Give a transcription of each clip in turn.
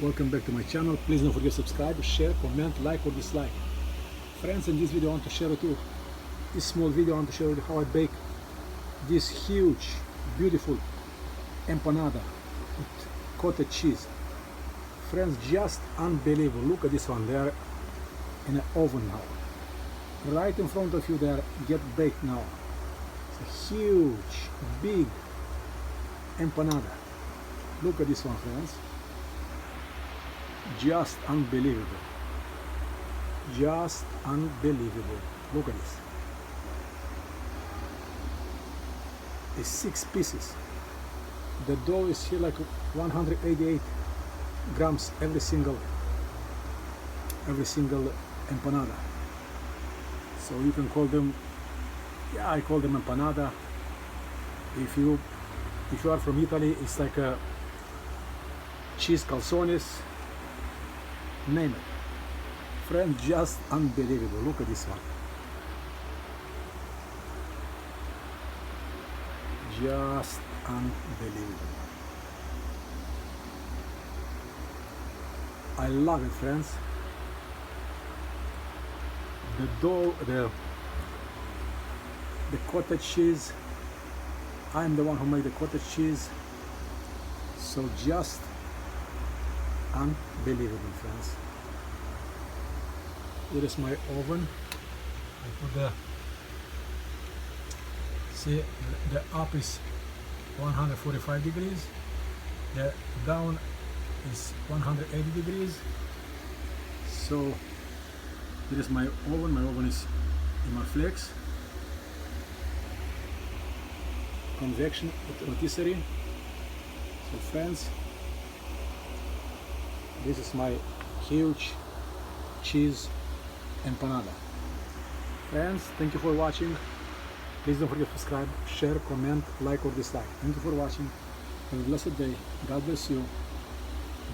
Welcome back to my channel. Please don't forget to subscribe, share, comment, like or dislike. Friends, in this video I want to share with you this small video. I want to share with you how I bake this huge, beautiful empanada with cottage cheese. Friends, just unbelievable. Look at this one. They are in an oven now. Right in front of you, they are get baked now. It's a huge, big empanada. Look at this one, friends. Just unbelievable. Just unbelievable. Look at this. It's 6 pieces. The dough is here like 188 grams every single empanada. So you can call them, yeah, I call them empanada. If you are from Italy, it's like a cheese calzones, name it. Friend, just unbelievable. Look at this one. Just unbelievable. I love it, friends. The dough, the cottage cheese. I'm the one who made the cottage cheese. So just unbelievable, friends. Here is my oven. I put the, see, the up is 145 degrees, the down is 180 degrees. So here is my oven. My oven is Immerflex convection rotisserie. So friends, this is my huge cheese empanada. Friends, thank you for watching. Please don't forget to subscribe, share, comment, like or dislike. Thank you for watching. Have a blessed day. God bless you.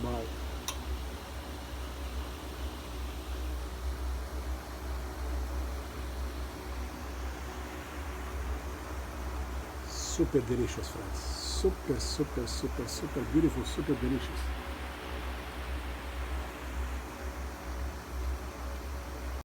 Bye. Super delicious, friends. Super beautiful, super delicious.